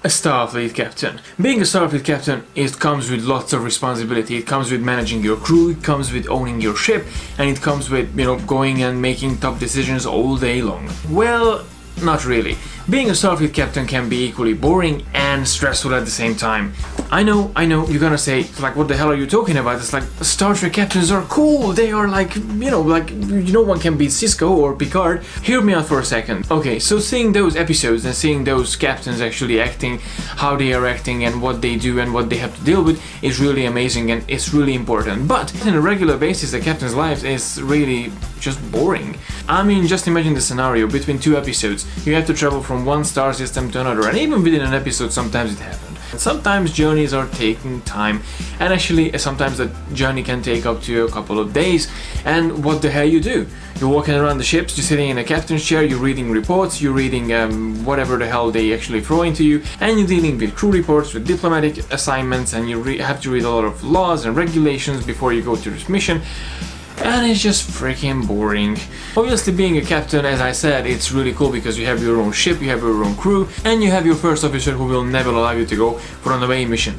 a Starfleet Captain. Being a Starfleet Captain, it comes with lots of responsibility. It comes with managing your crew, it comes with owning your ship, and it comes with, going and making tough decisions all day long. Well, not really. Being a Starfleet Captain can be equally boring and stressful at the same time. I know, you're gonna say, like, what the hell are you talking about? It's like, Star Trek captains are cool, they are like, no one can beat Cisco or Picard. Hear me out for a second. Okay, so seeing those episodes and seeing those captains actually acting, how they are acting and what they do and what they have to deal with is really amazing and it's really important. But on a regular basis, the captain's life is really just boring. I mean, just imagine the scenario, between two episodes, you have to travel from one star system to another, and even within an episode sometimes it happens. Sometimes journeys are taking time, and actually sometimes the journey can take up to a couple of days, and what the hell you do? You're walking around the ships, you're sitting in a captain's chair, you're reading reports, you're reading whatever the hell they actually throw into you, and you're dealing with crew reports, with diplomatic assignments, and you have to read a lot of laws and regulations before you go to this mission. And it's just freaking boring. Obviously, being a captain, as I said, it's really cool because you have your own ship, you have your own crew, and you have your first officer who will never allow you to go for an away mission.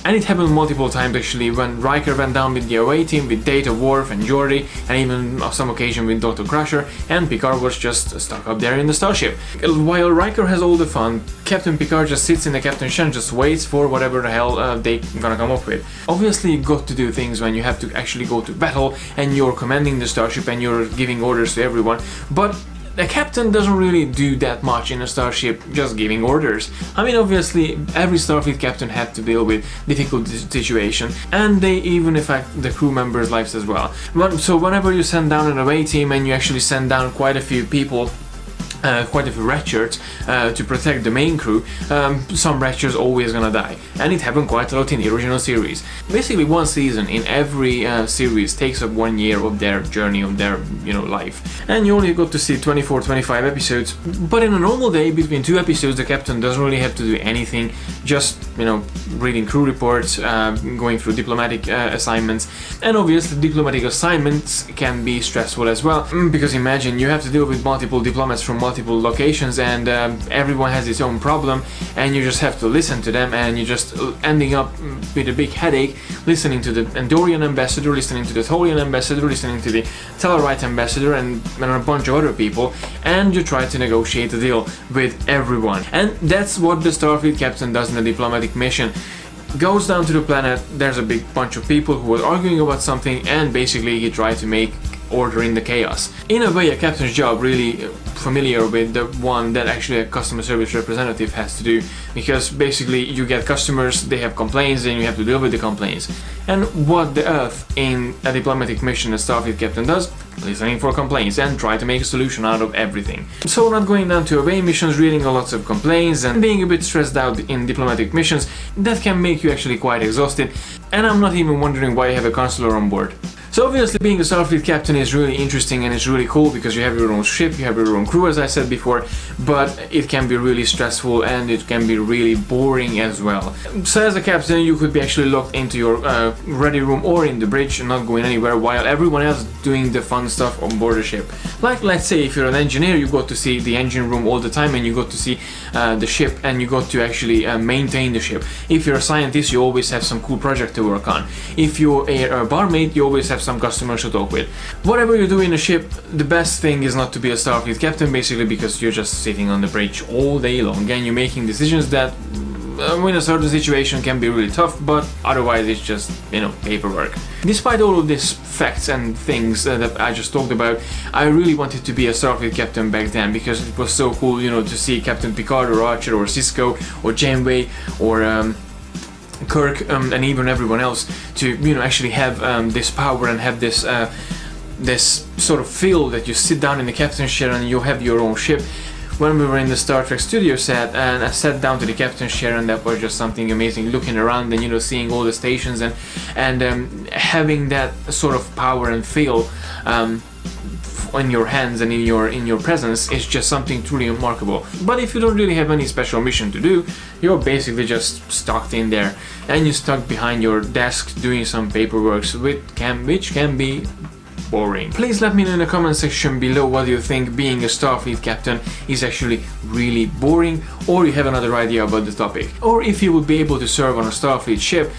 And it happened multiple times actually, when Riker went down with the away team with Data, Worf and Geordi, and even on some occasion with Dr. Crusher, and Picard was just stuck up there in the starship. While Riker has all the fun, Captain Picard just sits in the captain's chair and just waits for whatever the hell they gonna come up with. Obviously, you got to do things when you have to actually go to battle and you're commanding the starship and you're giving orders to everyone, but the captain doesn't really do that much in a starship, just giving orders. I mean, obviously, every Starfleet captain had to deal with difficult situations, and they even affect the crew members' lives as well. So whenever you send down an away team and you actually send down quite a few people, quite a few red shirts to protect the main crew, some red shirts always gonna die, and it happened quite a lot in the original series. Basically, one season in every series takes up 1 year of their journey, of their life, and you only got to see 24-25 episodes. But in a normal day, between two episodes, the captain doesn't really have to do anything, just reading crew reports, going through diplomatic assignments, and obviously diplomatic assignments can be stressful as well, because imagine you have to deal with multiple diplomats from multiple locations, and everyone has its own problem, and you just have to listen to them, and you're just ending up with a big headache listening to the Andorian ambassador, listening to the Tholian ambassador, listening to the Tellarite ambassador, and a bunch of other people, and you try to negotiate a deal with everyone. And that's what the Starfleet captain does in a diplomatic mission. Goes down to the planet, there's a big bunch of people who are arguing about something, and basically he tries to make order in the chaos. In a way, a captain's job really familiar with the one that actually a customer service representative has to do, because basically you get customers, they have complaints, and you have to deal with the complaints. And what the earth in a diplomatic mission a Starfleet captain does? Listening for complaints and try to make a solution out of everything. So not going down to away missions, reading lots of complaints and being a bit stressed out in diplomatic missions, that can make you actually quite exhausted, and I'm not even wondering why you have a counselor on board. So obviously being a Starfleet captain is really interesting and it's really cool because you have your own ship, you have your own crew, as I said before, but it can be really stressful and it can be really boring as well. So as a captain, you could be actually locked into your ready room or in the bridge and not going anywhere, while everyone else doing the fun stuff on board the ship. Like, let's say if you're an engineer, you got to see the engine room all the time and you got to see the ship and you got to actually maintain the ship. If you're a scientist, you always have some cool project to work on. If you're a barmaid, you always have some customers to talk with. Whatever you do in a ship, the best thing is not to be a Starfleet captain, basically because you're just sitting on the bridge all day long and you're making decisions that in a certain situation can be really tough, but otherwise it's just, paperwork. Despite all of these facts and things that I just talked about, I really wanted to be a Starfleet captain back then because it was so cool, to see Captain Picard or Archer or Cisco or Janeway or Kirk and even everyone else to actually have this power and have this this sort of feel that you sit down in the captain's chair and you have your own ship. When we were in the Star Trek studio set, and I sat down to the captain's chair, and that was just something amazing, looking around and seeing all the stations and having that sort of power and feel in your hands and in your presence is just something truly remarkable. But if you don't really have any special mission to do, you're basically just stuck in there and you're stuck behind your desk doing some paperwork, which can be boring. Please let me know in the comment section below what you think being a Starfleet captain is actually really boring, or you have another idea about the topic. Or if you would be able to serve on a Starfleet ship,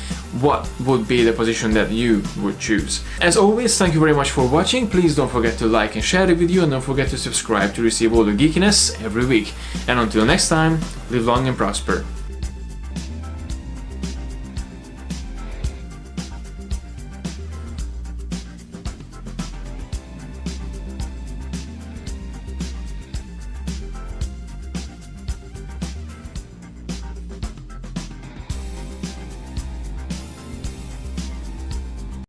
what would be the position that you would choose? As always, thank you very much for watching. Please don't forget to like and share the video, and don't forget to subscribe to receive all the geekiness every week. And until next time, live long and prosper.